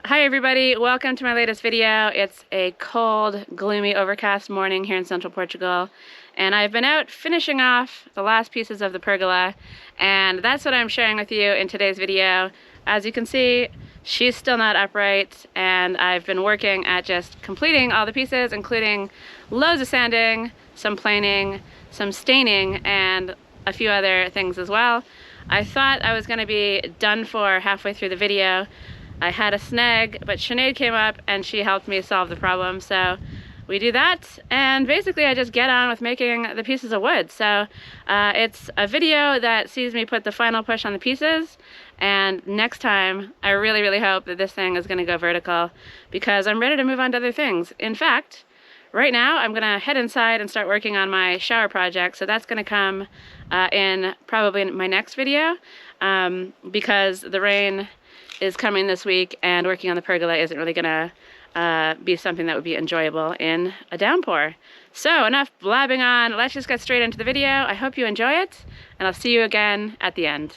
Hi everybody, welcome to my latest video. It's a cold, gloomy, overcast morning here in central Portugal, and I've been out finishing off the last pieces of the pergola, and that's what I'm sharing with you in today's video. As you can see, she's still not upright, and I've been working at just completing all the pieces, including loads of sanding, some planing, some staining, and a few other things as well. I thought I was going to be done for halfway through the video. I had a snag, but Sinead came up and she helped me solve the problem. So we do that, and basically I just get on with making the pieces of wood. So it's a video that sees me put the final push on the pieces, and next time I really hope that this thing is going to go vertical, because I'm ready to move on to other things. In fact, right now I'm going to head inside and start working on my shower project. So that's going to come in probably my next video, because the rain is coming this week, and working on the pergola isn't really gonna be something that would be enjoyable in a downpour. So enough blabbing on, let's just get straight into the video. I hope you enjoy it, and I'll see you again at the end.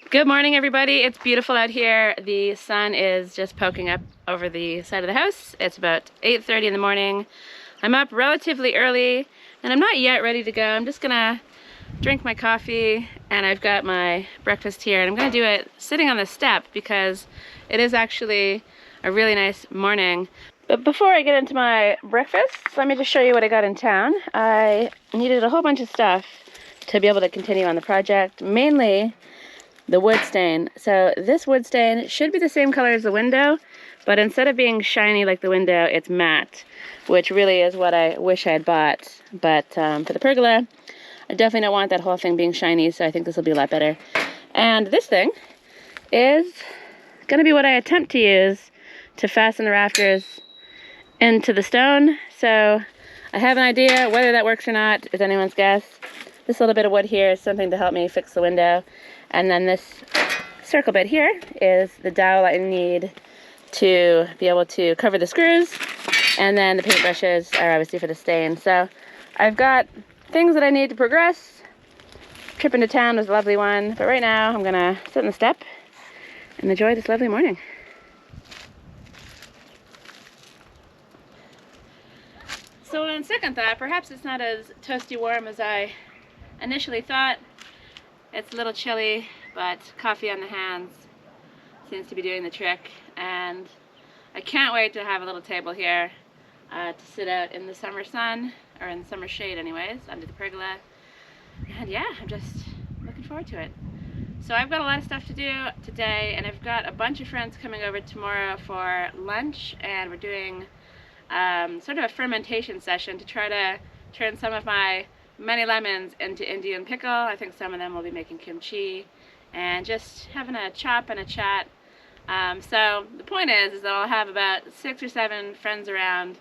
Good morning everybody, it's beautiful out here. The sun is just poking up over the side of the house. It's about 8:30 in the morning. I'm up relatively early, and I'm not yet ready to go. I'm just gonna drink my coffee, and I've got my breakfast here, and I'm going to do it sitting on the step because it is actually a really nice morning. But before I get into my breakfast, let me just show you what I got in town. I needed a whole bunch of stuff to be able to continue on the project, mainly the wood stain. So this wood stain should be the same color as the window, but instead of being shiny like the window, it's matte, which really is what I wish I had bought. But for the pergola, I definitely don't want that whole thing being shiny, so I think this will be a lot better. And this thing is going to be what I attempt to use to fasten the rafters into the stone. So I have an idea. Whether that works or not is anyone's guess. This little bit of wood here is something to help me fix the window. And then this circle bit here is the dowel I need to be able to cover the screws. And then the paintbrushes are obviously for the stain. So I've got things that I need to progress. Trip into town was a lovely one, but right now I'm gonna sit on the step and enjoy this lovely morning. So on second thought, perhaps it's not as toasty warm as I initially thought. It's a little chilly, but coffee on the hands seems to be doing the trick, and I can't wait to have a little table here to sit out in the summer sun, or in the summer shade anyways, under the pergola. And yeah, I'm just looking forward to it. So I've got a lot of stuff to do today, and I've got a bunch of friends coming over tomorrow for lunch, and we're doing sort of a fermentation session to try to turn some of my many lemons into Indian pickle. I think some of them will be making kimchi, and just having a chop and a chat. So the point is that I'll have about 6 or 7 friends around,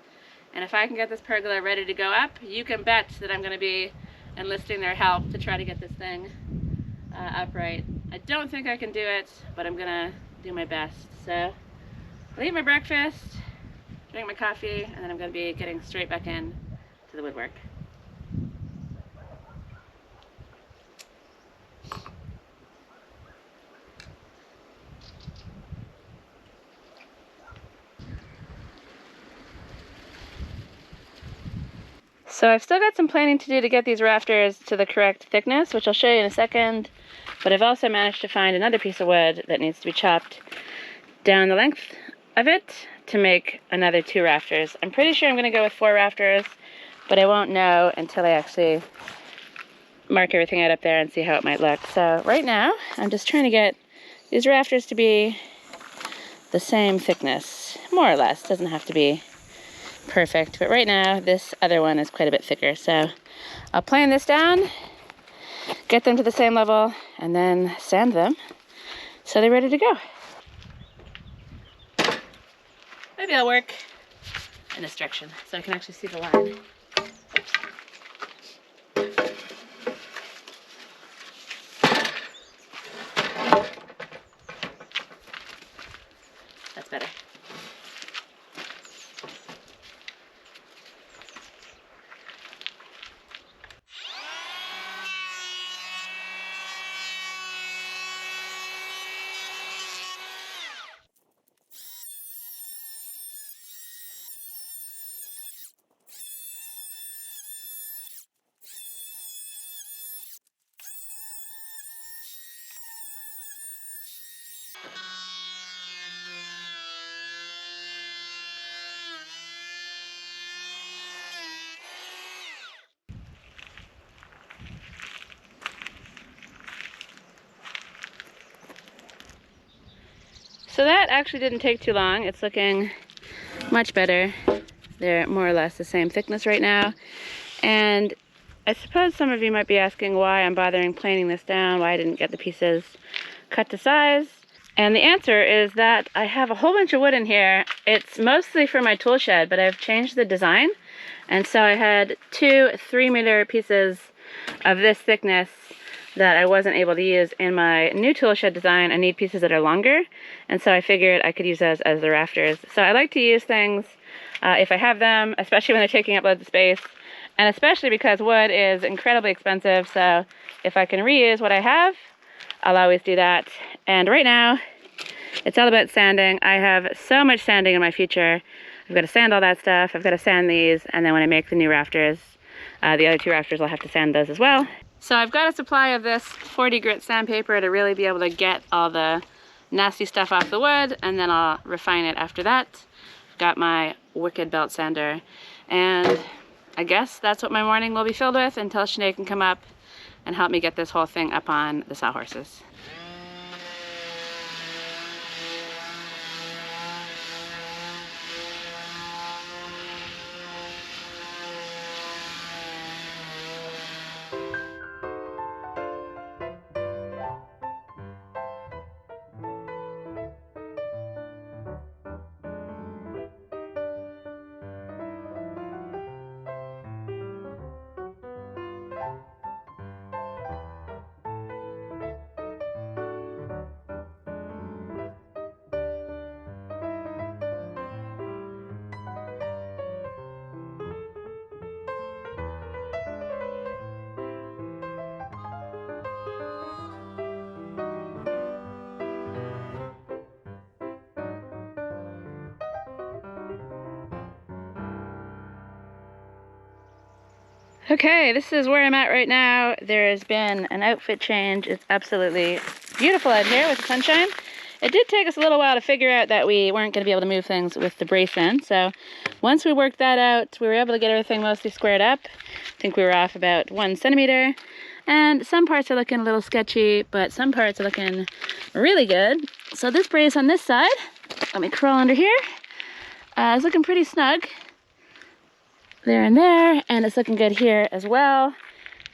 and if I can get this pergola ready to go up, you can bet that I'm going to be enlisting their help to try to get this thing upright. I don't think I can do it, but I'm going to do my best. So I'll eat my breakfast, drink my coffee, and then I'm going to be getting straight back in to the woodwork. So I've still got some planning to do to get these rafters to the correct thickness, which I'll show you in a second, but I've also managed to find another piece of wood that needs to be chopped down the length of it to make another 2 rafters. I'm pretty sure I'm going to go with 4 rafters, but I won't know until I actually mark everything out up there and see how it might look. So right now, I'm just trying to get these rafters to be the same thickness, more or less. Doesn't have to be perfect, but right now this other one is quite a bit thicker, so I'll plane this down, get them to the same level, and then sand them so they're ready to go. Maybe I'll work in this direction so I can actually see the line. Oops. That's better. So that actually didn't take too long. It's looking much better. They're more or less the same thickness right now. And I suppose some of you might be asking why I'm bothering planing this down, why I didn't get the pieces cut to size. And the answer is that I have a whole bunch of wood in here. It's mostly for my tool shed, but I've changed the design. And so I had 2 3-meter pieces of this thickness that I wasn't able to use in my new tool shed design. I need pieces that are longer, and so I figured I could use those as the rafters. So I like to use things if I have them, especially when they're taking up loads of space, and especially because wood is incredibly expensive, so if I can reuse what I have, I'll always do that. And right now, it's all about sanding. I have so much sanding in my future. I've got to sand all that stuff, I've got to sand these, and then when I make the new rafters, the other 2 rafters, I'll have to sand those as well. So I've got a supply of this 40 grit sandpaper to really be able to get all the nasty stuff off the wood, and then I'll refine it after that. I've got my wicked belt sander, and I guess that's what my morning will be filled with until Sinead can come up and help me get this whole thing up on the sawhorses. Okay, this is where I'm at right now. There's been an outfit change. It's absolutely beautiful out here with the sunshine. It did take us a little while to figure out that we weren't going to be able to move things with the brace in. So once we worked that out, we were able to get everything mostly squared up. I think we were off about 1 centimeter. And some parts are looking a little sketchy, but some parts are looking really good. So this brace on this side, let me crawl under here, is looking pretty snug. There and there, and it's looking good here as well.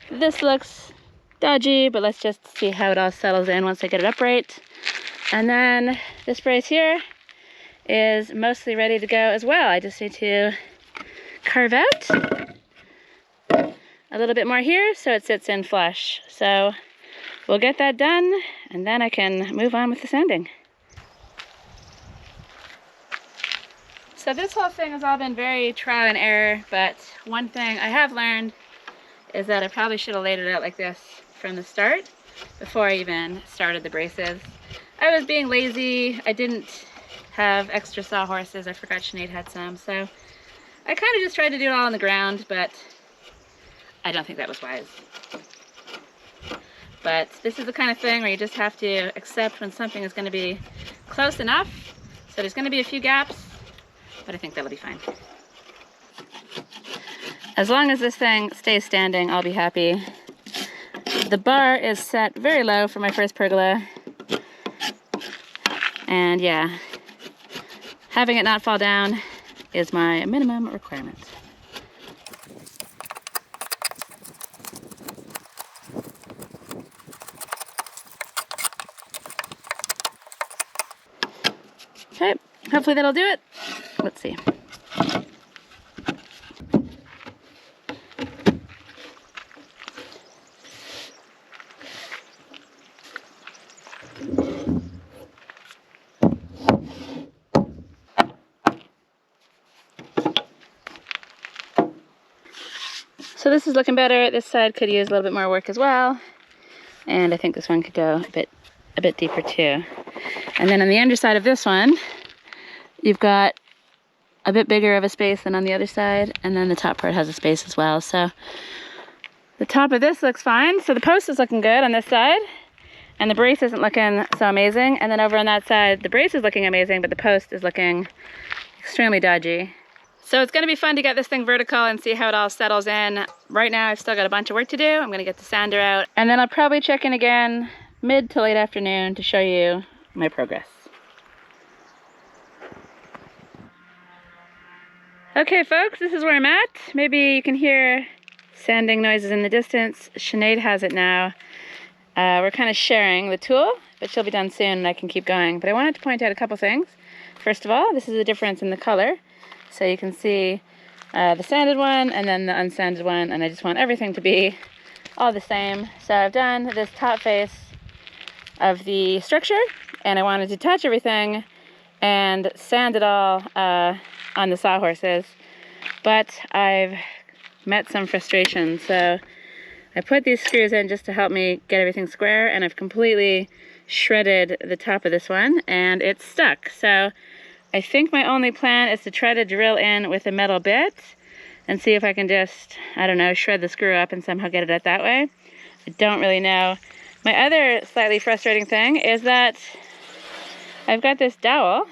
This looks dodgy, but let's just see how it all settles in once I get it upright. And then this brace here is mostly ready to go as well. I just need to carve out a little bit more here so it sits in flush. So we'll get that done, and then I can move on with the sanding. So this whole thing has all been very trial and error, but one thing I have learned is that I probably should have laid it out like this from the start before I even started the braces. I was being lazy. I didn't have extra sawhorses. I forgot Sinead had some, so I kind of just tried to do it all on the ground, but I don't think that was wise. But this is the kind of thing where you just have to accept when something is going to be close enough. So there's going to be a few gaps, but I think that'll be fine. As long as this thing stays standing, I'll be happy. The bar is set very low for my first pergola. And yeah, having it not fall down is my minimum requirement. Okay, hopefully that'll do it. Let's see. So this is looking better. This side could use a little bit more work as well. And I think this one could go a bit deeper too. And then on the underside of this one, you've got a bit bigger of a space than on the other side, and then the top part has a space as well. So the top of this looks fine. So the post is looking good on this side, and the brace isn't looking so amazing. And then over on that side, the brace is looking amazing, but the post is looking extremely dodgy. So it's gonna be fun to get this thing vertical and see how it all settles in. Right now, I've still got a bunch of work to do. I'm gonna get the sander out, and then I'll probably check in again mid to late afternoon to show you my progress. Okay folks, this is where I'm at. Maybe you can hear sanding noises in the distance. Sinead has it now. We're kind of sharing the tool, but she'll be done soon and I can keep going. But I wanted to point out a couple things. First of all, this is a difference in the color. So you can see the sanded one and then the unsanded one, and I just want everything to be all the same. So I've done this top face of the structure, and I wanted to touch everything and sand it all on the sawhorses. But I've met some frustration, so I put these screws in just to help me get everything square, and I've completely shredded the top of this one, and it's stuck. So I think my only plan is to try to drill in with a metal bit and see if I can just, I don't know, shred the screw up and somehow get it out that way. I don't really know. My other slightly frustrating thing is that I've got this dowel,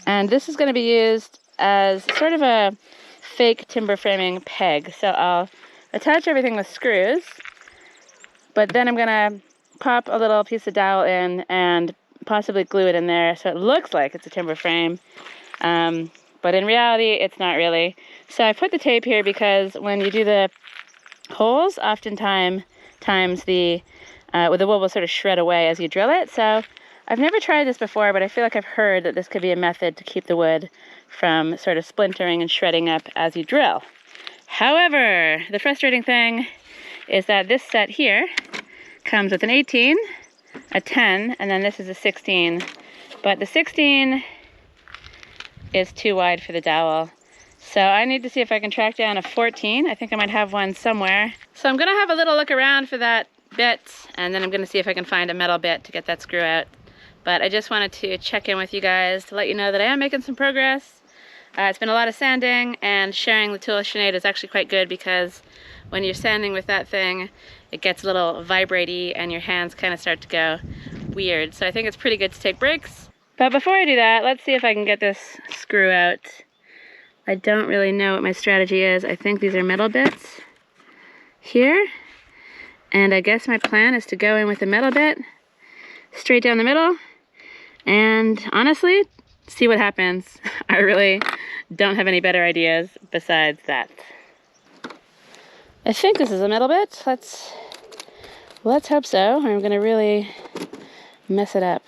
and this is going to be used as sort of a fake timber framing peg. So I'll attach everything with screws, but then I'm going to pop a little piece of dowel in and possibly glue it in there so it looks like it's a timber frame. But in reality, it's not really. So I put the tape here because when you do the holes, oftentimes the wool will sort of shred away as you drill it. So I've never tried this before, but I feel like I've heard that this could be a method to keep the wood from sort of splintering and shredding up as you drill. However, the frustrating thing is that this set here comes with an 18, a 10, and then this is a 16. But the 16 is too wide for the dowel. So I need to see if I can track down a 14. I think I might have one somewhere. So I'm gonna have a little look around for that bit, and then I'm gonna see if I can find a metal bit to get that screw out. But I just wanted to check in with you guys to let you know that I am making some progress. It's been a lot of sanding, and sharing the tool with Sinead is actually quite good because when you're sanding with that thing, it gets a little vibrate-y and your hands kind of start to go weird. So I think it's pretty good to take breaks. But before I do that, let's see if I can get this screw out. I don't really know what my strategy is. I think these are metal bits here. And I guess my plan is to go in with the metal bit straight down the middle and honestly, see what happens. I really don't have any better ideas besides that. I think this is a metal bit. Let's hope so, or I'm gonna really mess it up.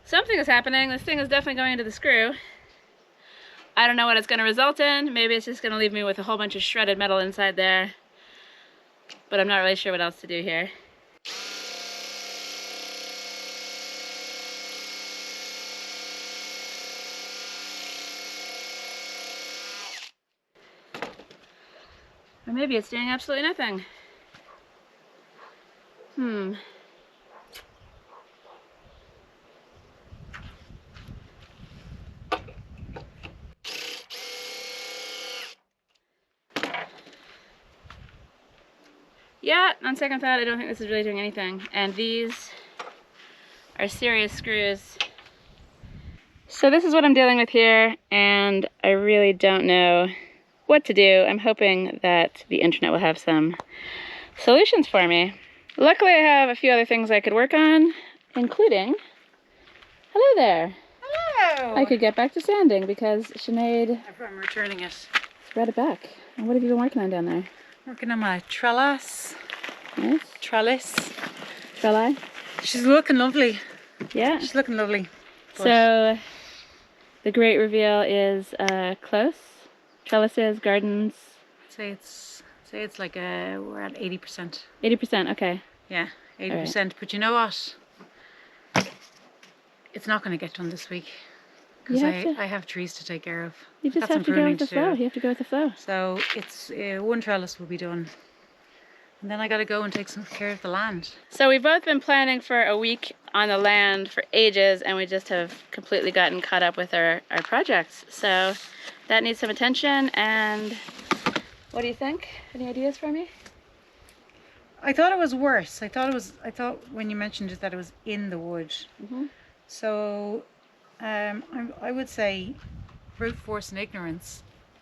Something is happening. This thing is definitely going into the screw. I don't know what it's going to result in. Maybe it's just going to leave me with a whole bunch of shredded metal inside there. But I'm not really sure what else to do here. Or maybe it's doing absolutely nothing. Yeah, on second thought, I don't think this is really doing anything. And these are serious screws. So this is what I'm dealing with here, and I really don't know what to do. I'm hoping that the internet will have some solutions for me. Luckily, I have a few other things I could work on, including... Hello there. Hello. I could get back to sanding because Sinead... I'm returning it. Brought it back. And what have you been working on down there? Working on my trellis. Nice. Trellis. Trelli? She's looking lovely. Yeah. She's looking lovely. So, the great reveal is close. Trellises, gardens. Say it's like we're at 80%. 80%, okay. Yeah, 80%. Right. But you know what? It's not going to get done this week because I have trees to take care of. You just have to go with the flow. You have to go with the flow. So it's one trellis will be done. And then I got to go and take some care of the land. So we've both been planning for a week on the land for ages, and we just have completely gotten caught up with our projects. So that needs some attention. And what do you think? Any ideas for me? I thought it was worse. I thought when you mentioned it that it was in the wood. Mm-hmm. So I would say brute force and ignorance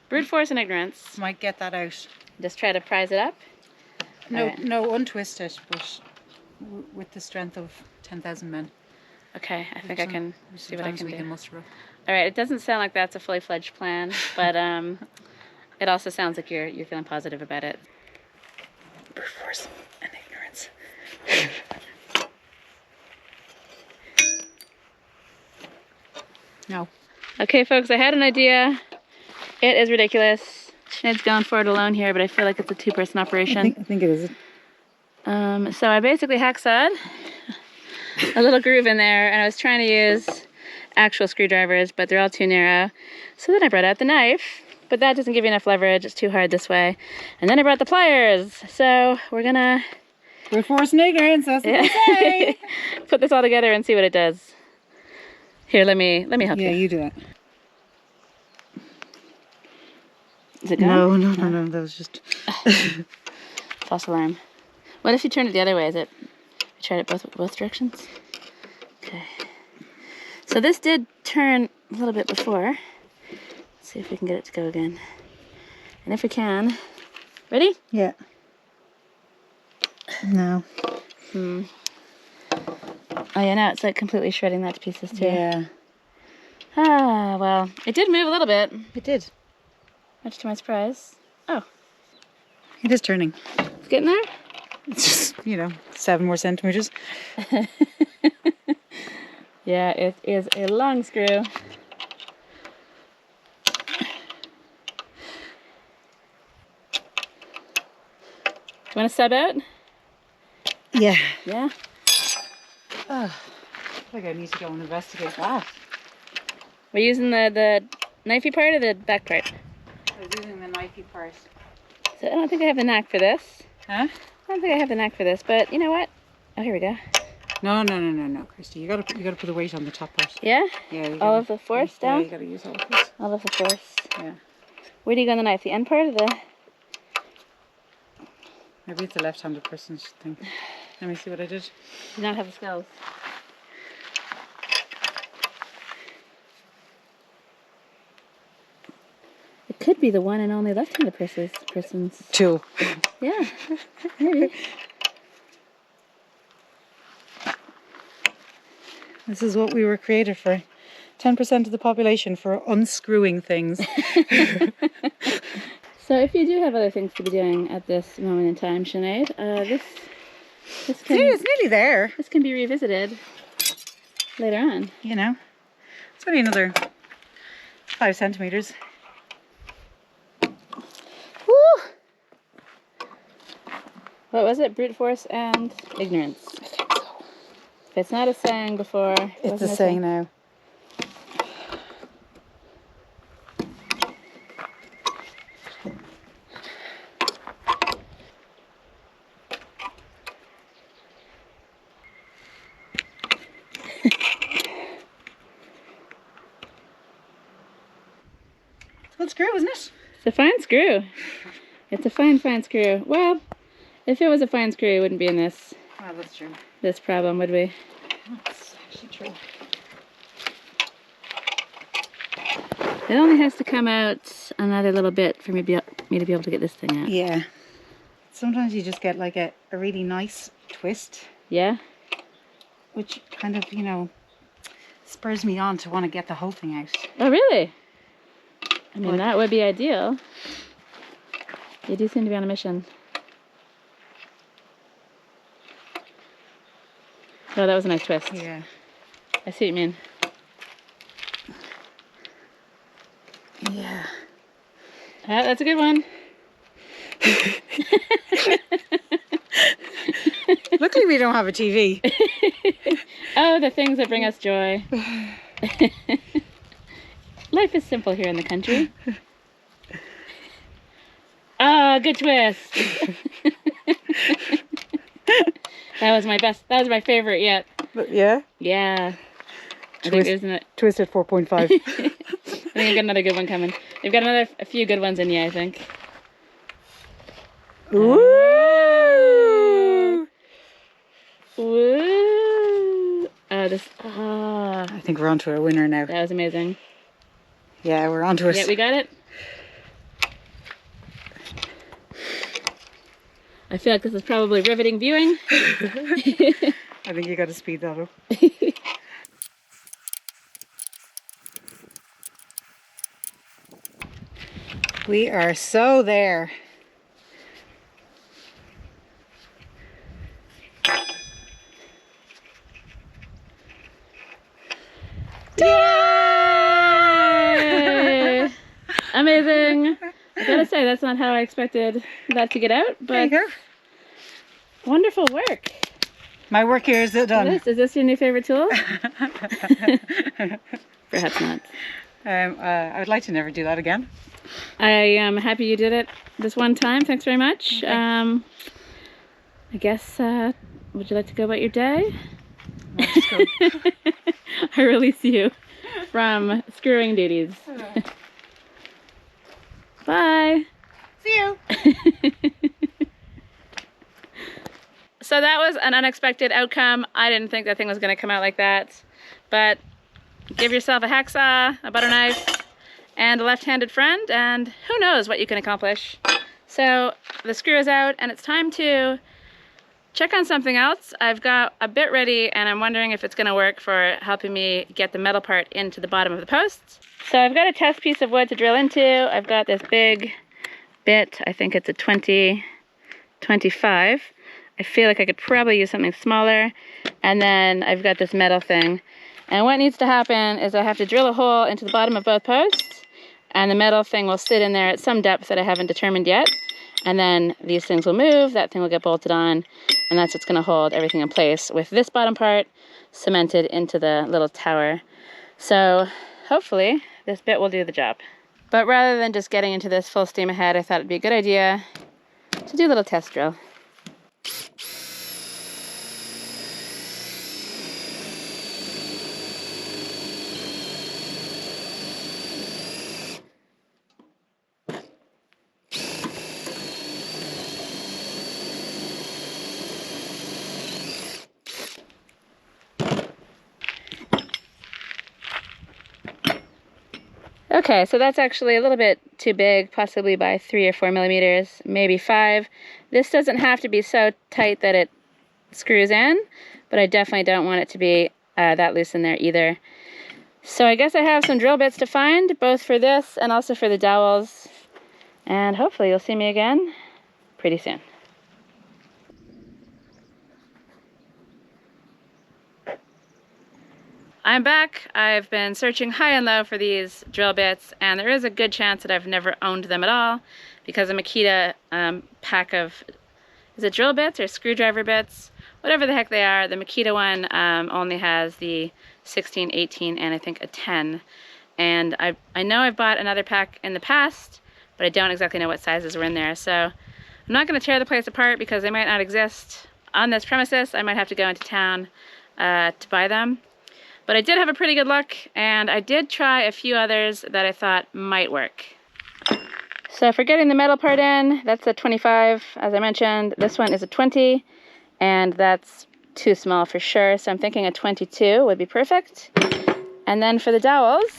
Brute force and ignorance. Might get that out. Just try to prise it up. No, Alright. no, untwist it, but with the strength of 10,000 men. Okay, I think I can see what I can we do. can muster up. All right, it doesn't sound like that's a fully fledged plan, but it also sounds like you're feeling positive about it. Brute force and ignorance. No. Okay, folks, I had an idea. It is ridiculous. Sinead's going for it alone here, but I feel like it's a two-person operation. I think it is. So I basically hacksawed a little groove in there, and I was trying to use actual screwdrivers, but they're all too narrow. So then I brought out the knife, but that doesn't give you enough leverage. It's too hard this way. And then I brought the pliers. So we're gonna... Brute force and ignorance, that's what they say. Put this all together and see what it does. Here, let me help you. Yeah, you do it. Is it going? No, that was just... False alarm. What if you turn it the other way? Is it... You tried it both directions? Okay. So this did turn a little bit before. Let's see if we can get it to go again. And if we can... Ready? Yeah. No. Oh yeah, now it's like completely shredding that to pieces too. Yeah. Ah, well, it did move a little bit. It did. Much to my surprise. Oh, It is turning. it's getting there? It's just, 7 more centimeters. Yeah, it is a long screw. Do you want to sub out? Yeah. Yeah? Oh, I think I need to go and investigate that. We're using the knifey part or the back part? I was using the knifey part. So I don't think I have the knack for this. Huh? I don't think I have the knack for this, but you know what? Oh, here we go. No, Christy. You gotta put the weight on the top part. Yeah? Yeah. All of the force Yeah, down? you gotta use all of it. All of the force. Yeah. Where do you go on the knife? The end part or the... Maybe it's a left-handed person's thing. Let me see what I did. You don't have the skills. It could be the one and only left-handed person's. Tool. Yeah, maybe. This is what we were created for. 10% of the population for unscrewing things. So if you do have other things to be doing at this moment in time, Sinead, this See, it's nearly there. This can be revisited later on. It's only another 5 centimeters. Woo! What was it? Brute force and ignorance. I think so. If it's not a saying before, It's a saying now. Good screw, isn't it? It's a fine screw. It's a fine screw. Well, if it was a fine screw, it wouldn't be in this Well, that's true. problem, would we? That's actually true. It only has to come out another little bit for me to be able to get this thing out. Yeah. Sometimes you just get like a really nice twist, Yeah? which kind of, spurs me on to want to get the whole thing out. Oh, really? I mean, But- that would be ideal. You do seem to be on a mission. Oh, that was a nice twist. Yeah. I see what you mean. Yeah. That's a good one. Luckily we don't have a TV. Oh, the things that bring us joy. Life is simple here in the country. Ah, good twist. That was my best. That was my favorite yet. Yeah? Yeah. I think Twist, isn't it? twist at 4.5. I think I've got another good one coming. We've got a few good ones in you, I think. Ooh! Woo! I think we're on to a winner now. that was amazing. Yeah, we're on to it. Yeah, we got it. I feel like this is probably riveting viewing. I think you got to speed that up. We are so there. Yay! Amazing. I gotta say, that's not how I expected that to get out, There you but go. wonderful work. My work here is done. Is this your new favorite tool? Perhaps not. I would like to never do that again. I am happy you did it this one time. Thanks very much. Okay. I guess, would you like to go about your day? Let's go. I release you from screwing duties. Bye. See you. So that was an unexpected outcome. I didn't think that thing was going to come out like that. But give yourself a hacksaw, a butter knife, and a left-handed friend, and who knows what you can accomplish. So the screw is out, and it's time to check on something else. I've got a bit ready, and I'm wondering if it's going to work for helping me get the metal part into the bottom of the posts. So I've got a test piece of wood to drill into. I've got this big bit. I think it's a 20-25. I feel like I could probably use something smaller. And then I've got this metal thing. And what needs to happen is I have to drill a hole into the bottom of both posts, and the metal thing will sit in there at some depth that I haven't determined yet. And then these things will move, that thing will get bolted on, and that's what's gonna hold everything in place with this bottom part cemented into the little tower. So hopefully this bit will do the job. But rather than just getting into this full steam ahead, I thought it'd be a good idea to do a little test drill. Okay, so that's actually a little bit too big, possibly by 3 or 4 millimeters, maybe 5. This doesn't have to be so tight that it screws in, but I definitely don't want it to be that loose in there either. So I guess I have some drill bits to find, both for this and also for the dowels, and hopefully you'll see me again pretty soon. I'm back. I've been searching high and low for these drill bits, and there is a good chance that I've never owned them at all, because a Makita pack of, is it drill bits or screwdriver bits? Whatever the heck they are, the Makita one only has the 16, 18, and I think a 10. And I know I've bought another pack in the past, but I don't exactly know what sizes were in there. So I'm not going to tear the place apart because they might not exist on this premises. I might have to go into town to buy them. But I did have a pretty good look, and I did try a few others that I thought might work. So for getting the metal part in, that's a 25, as I mentioned. This one is a 20, and that's too small for sure, so I'm thinking a 22 would be perfect. And then for the dowels,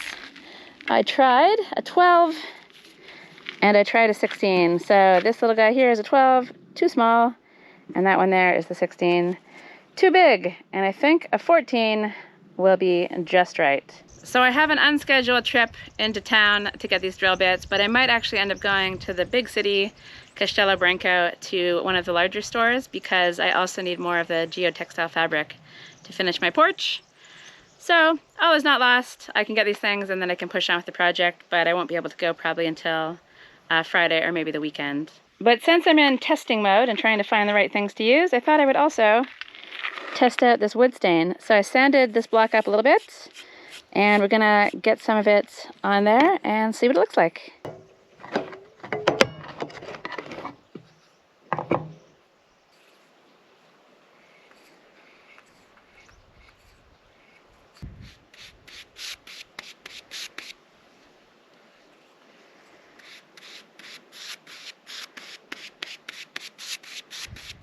I tried a 12, and I tried a 16. So this little guy here is a 12, too small, and that one there is the 16, too big. And I think a 14 will be just right. So I have an unscheduled trip into town to get these drill bits, but I might actually end up going to the big city, Castelo Branco, to one of the larger stores, because I also need more of the geotextile fabric to finish my porch. So all is not lost. I can get these things and then I can push on with the project, but I won't be able to go probably until Friday or maybe the weekend. But since I'm in testing mode and trying to find the right things to use, I thought I would also test out this wood stain. So I sanded this block up a little bit, and we're gonna get some of it on there and see what it looks like.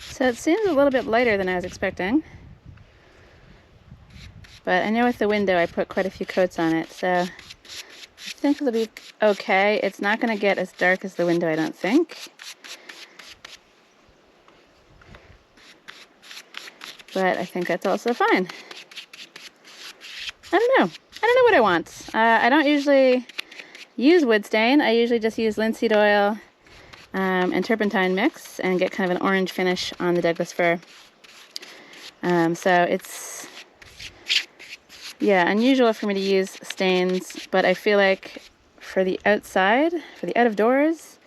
So it seems a little bit lighter than I was expecting. But I know with the window I put quite a few coats on it, so I think it'll be okay. It's not going to get as dark as the window, I don't think. but I think that's also fine. I don't know. I don't know what I want. I don't usually use wood stain. I usually just use linseed oil and turpentine mix and get kind of an orange finish on the Douglas fir. So it's, yeah, unusual for me to use stains, but I feel like for the outside, for the out of doors,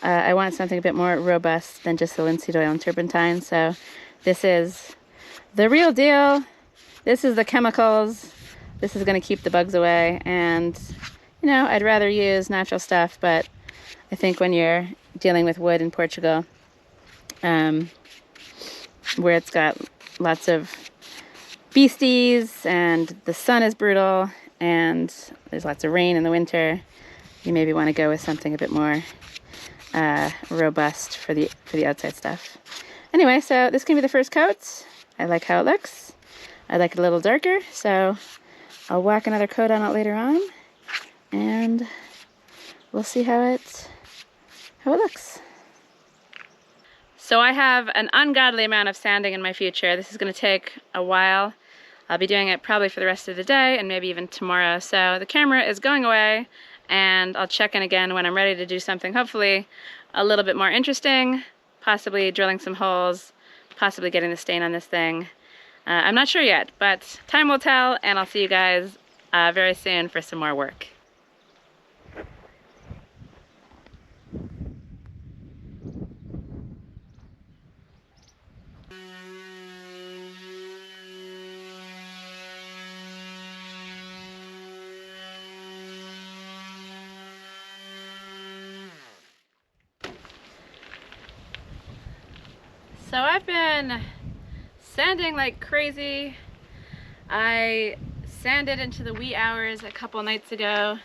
I want something a bit more robust than just the linseed oil and turpentine. So this is the real deal. This is the chemicals. This is going to keep the bugs away. And, you know, I'd rather use natural stuff, but I think when you're dealing with wood in Portugal, where it's got lots of beasties and the sun is brutal and there's lots of rain in the winter, you maybe want to go with something a bit more robust for the outside stuff. Anyway, so this can be the first coat. I like how it looks. I like it a little darker, so I'll whack another coat on it later on, and we'll see how it looks. So I have an ungodly amount of sanding in my future. This is going to take a while. I'll be doing it probably for the rest of the day and maybe even tomorrow. So the camera is going away, and I'll check in again when I'm ready to do something hopefully a little bit more interesting, possibly drilling some holes, possibly getting the stain on this thing. I'm not sure yet, but time will tell, and I'll see you guys very soon for some more work. So I've been sanding like crazy. I sanded into the wee hours a couple nights ago,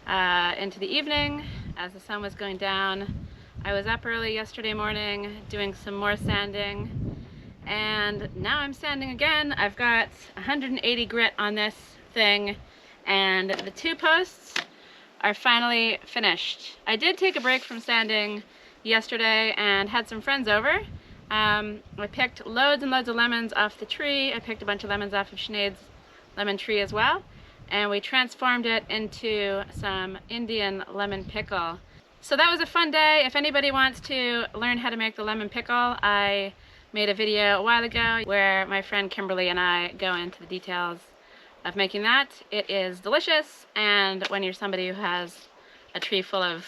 into the evening as the sun was going down. I was up early yesterday morning doing some more sanding, and now I'm sanding again. I've got 180 grit on this thing, and the two posts are finally finished. I did take a break from sanding yesterday and had some friends over. I picked loads and loads of lemons off the tree. I picked a bunch of lemons off of Sinead's lemon tree as well, and we transformed it into some Indian lemon pickle. So that was a fun day. If anybody wants to learn how to make the lemon pickle, I made a video a while ago where my friend Kimberly and I go into the details of making that. It is delicious, and when you're somebody who has a tree full of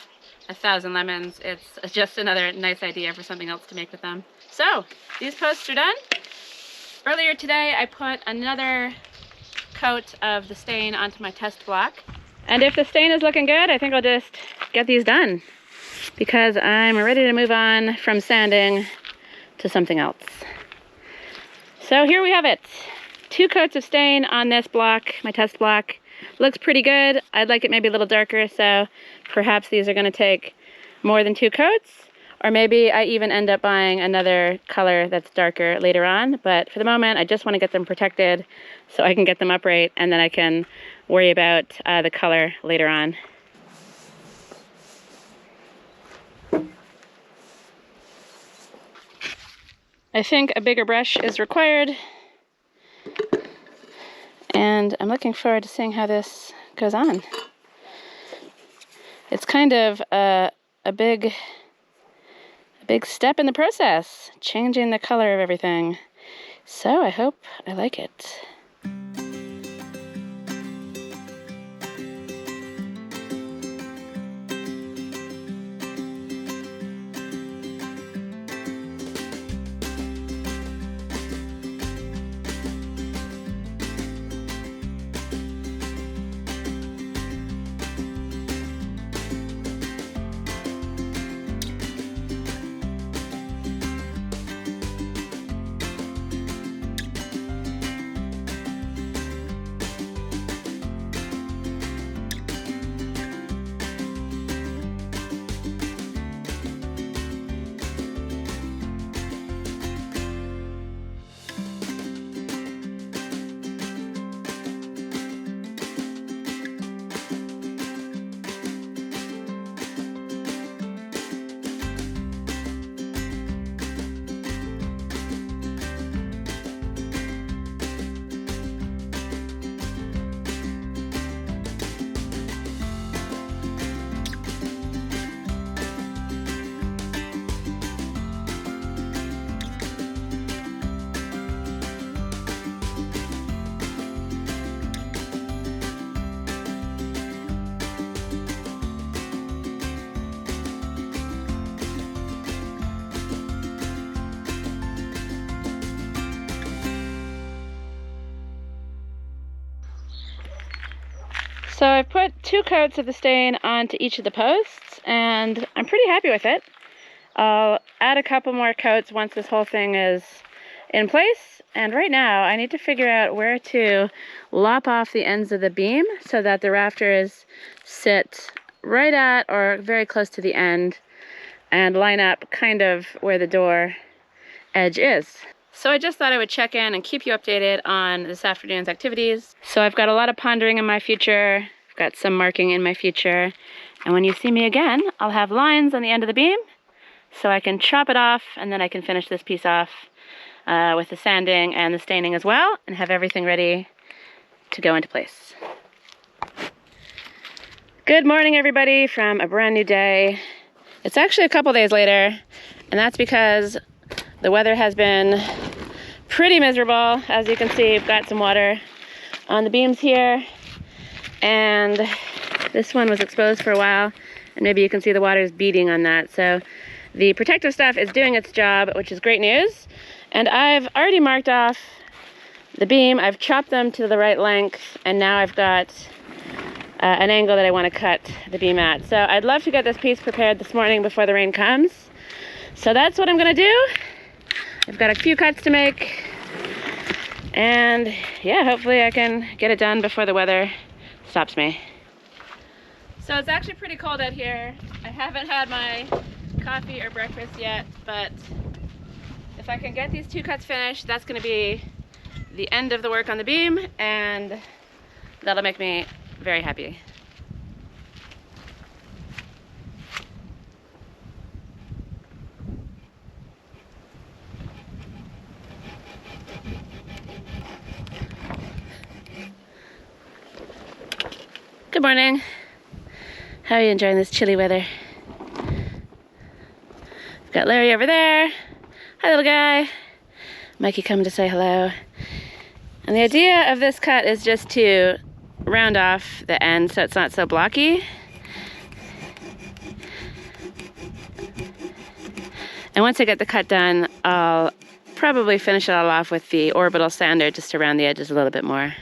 1,000 lemons, it's just another nice idea for something else to make with them. So these posts are done. Earlier today I put another coat of the stain onto my test block, and if the stain is looking good, I think I'll just get these done because I'm ready to move on from sanding to something else. So here we have it. 2 coats of stain on this block, my test block. Looks pretty good. I'd like it maybe a little darker, so perhaps these are going to take more than 2 coats, or maybe I even end up buying another color that's darker later on. But for the moment, I just want to get them protected so I can get them upright, and then I can worry about the color later on. I think a bigger brush is required, and I'm looking forward to seeing how this goes on. It's kind of a big step in the process, changing the color of everything. So I hope I like it. So I've put 2 coats of the stain onto each of the posts, and I'm pretty happy with it. I'll add a couple more coats once this whole thing is in place, and right now I need to figure out where to lop off the ends of the beam so that the rafters sit right at or very close to the end and line up kind of where the door edge is. So I just thought I would check in and keep you updated on this afternoon's activities. So I've got a lot of pondering in my future, I've got some marking in my future, and when you see me again, I'll have lines on the end of the beam so I can chop it off, and then I can finish this piece off with the sanding and the staining as well, and have everything ready to go into place. Good morning, everybody, from a brand new day. It's actually a couple days later, and that's because the weather has been pretty miserable. As you can see, we've got some water on the beams here, and this one was exposed for a while, and maybe you can see the water is beating on that. So the protective stuff is doing its job, which is great news. And I've already marked off the beam. I've chopped them to the right length, and now I've got an angle that I want to cut the beam at. So I'd love to get this piece prepared this morning before the rain comes. So that's what I'm going to do. I've got a few cuts to make, and yeah, hopefully I can get it done before the weather stops me. So it's actually pretty cold out here. I haven't had my coffee or breakfast yet, but if I can get these 2 cuts finished, that's going to be the end of the work on the beam, and that'll make me very happy. Good morning. How are you enjoying this chilly weather? We've got Larry over there. Hi, little guy. Mikey coming to say hello. And the idea of this cut is just to round off the end so it's not so blocky. And once I get the cut done, I'll probably finish it all off with the orbital sander just to round the edges a little bit more.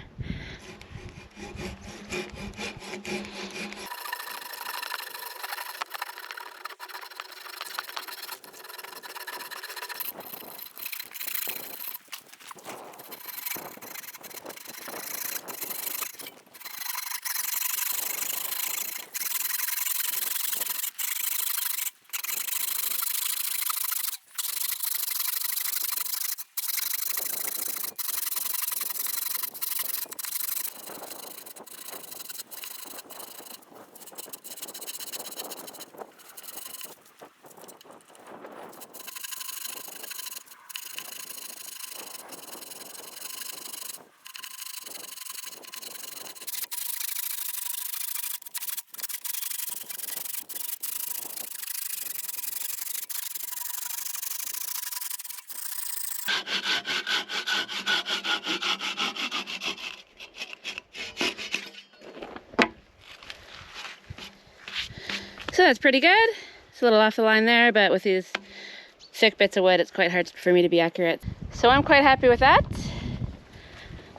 So that's pretty good. It's a little off the line there, but with these thick bits of wood, it's quite hard for me to be accurate. So I'm quite happy with that.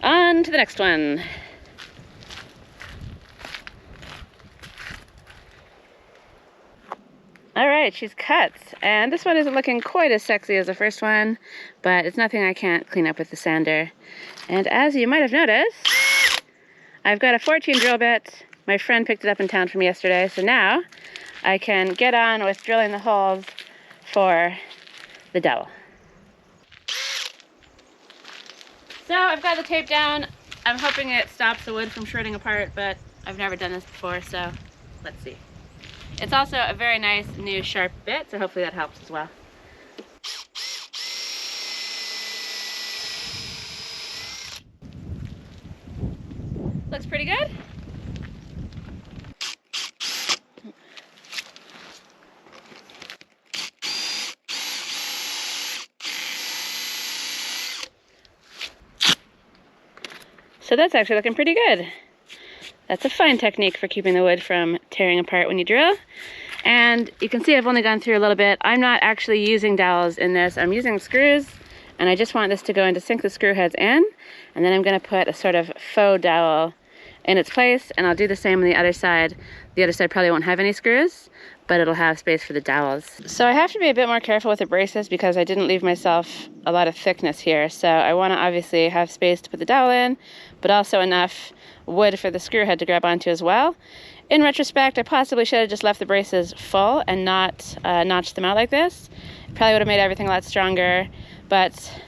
On to the next one. All right, she's cut. And this one isn't looking quite as sexy as the first one, but it's nothing I can't clean up with the sander. And as you might have noticed, I've got a 14 drill bit. My friend picked it up in town from yesterday, so now I can get on with drilling the holes for the dowel. So I've got the tape down. I'm hoping it stops the wood from shredding apart, but I've never done this before, so let's see. It's also a very nice new sharp bit, so hopefully that helps as well. Looks pretty good. So that's actually looking pretty good. That's a fine technique for keeping the wood from tearing apart when you drill. And you can see I've only gone through a little bit. I'm not actually using dowels in this. I'm using screws, and I just want this to go in to sink the screw heads in. And then I'm gonna put a sort of faux dowel in its place, and I'll do the same on the other side. The other side probably won't have any screws, but it'll have space for the dowels. So I have to be a bit more careful with the braces because I didn't leave myself a lot of thickness here. So I want to obviously have space to put the dowel in, but also enough wood for the screw head to grab onto as well. In retrospect, I possibly should have just left the braces full and not notched them out like this. It probably would have made everything a lot stronger, but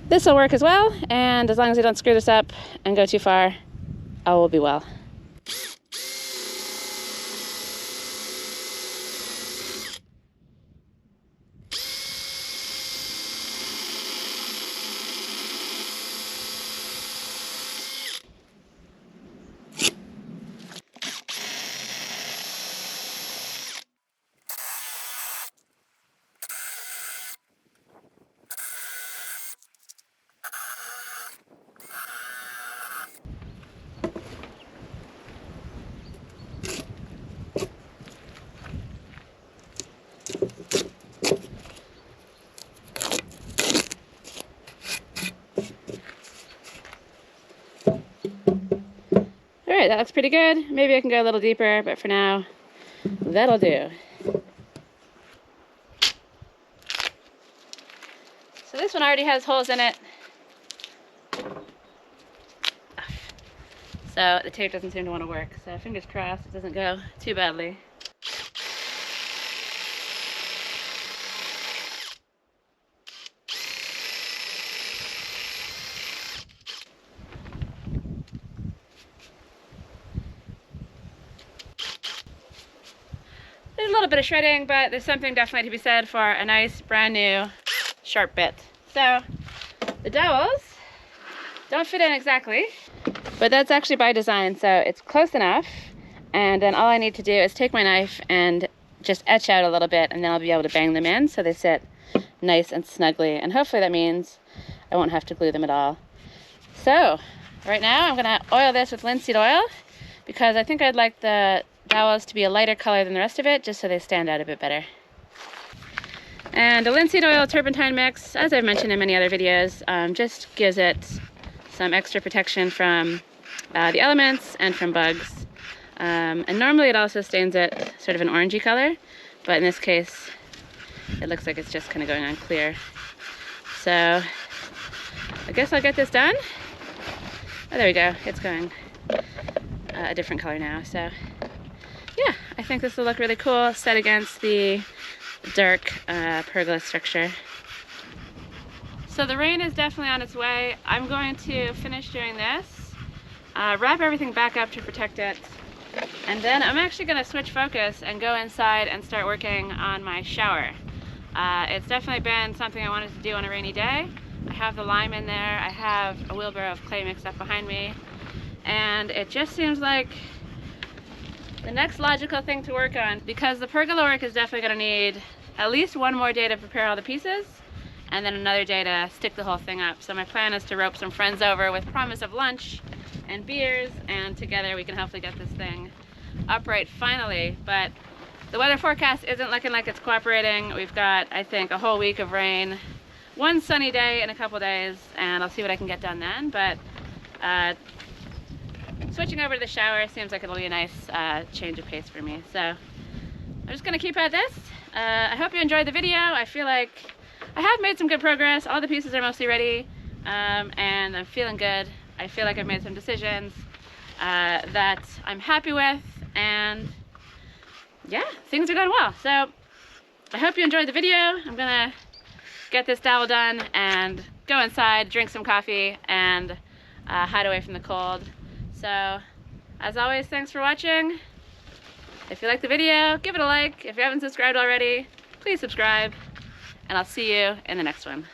this will work as well, and as long as I don't screw this up and go too far, all will be well. Alright, that looks pretty good. Maybe I can go a little deeper, but for now, that'll do. So this one already has holes in it. So the tape doesn't seem to want to work. So fingers crossed it doesn't go too badly. There's a little bit of shredding, but there's something definitely to be said for a nice brand new sharp bit. So the dowels don't fit in exactly, but that's actually by design, so it's close enough. And then all I need to do is take my knife and just etch out a little bit, and then I'll be able to bang them in so they sit nice and snugly. And hopefully that means I won't have to glue them at all. So right now I'm gonna oil this with linseed oil because I think I'd like the dowels to be a lighter color than the rest of it, just so they stand out a bit better. And the linseed oil turpentine mix, as I've mentioned in many other videos, just gives it some extra protection from the elements and from bugs. And normally it also stains it sort of an orangey color, but in this case it looks like it's just kind of going on clear. So I guess I'll get this done. Oh, there we go, it's going a different color now. So yeah, I think this will look really cool set against the dark pergola structure. So the rain is definitely on its way. I'm going to finish doing this, wrap everything back up to protect it, and then I'm actually going to switch focus and go inside and start working on my shower. It's definitely been something I wanted to do on a rainy day. I have the lime in there, I have a wheelbarrow of clay mixed up behind me, and it just seems like the next logical thing to work on, because the pergola work is definitely going to need at least one more day to prepare all the pieces, and then another day to stick the whole thing up. So my plan is to rope some friends over with promise of lunch and beers, and together we can hopefully get this thing upright finally. But the weather forecast isn't looking like it's cooperating. We've got, I think, a whole week of rain, one sunny day in a couple days, and I'll see what I can get done then. But switching over to the shower seems like it'll be a nice change of pace for me. So I'm just gonna keep at this. I hope you enjoyed the video. I feel like I have made some good progress. All the pieces are mostly ready, and I'm feeling good. I feel like I've made some decisions that I'm happy with, and yeah, things are going well. So I hope you enjoyed the video. I'm gonna get this dowel done and go inside, drink some coffee, and hide away from the cold. So, as always, thanks for watching. If you liked the video, give it a like. If you haven't subscribed already, please subscribe. And I'll see you in the next one.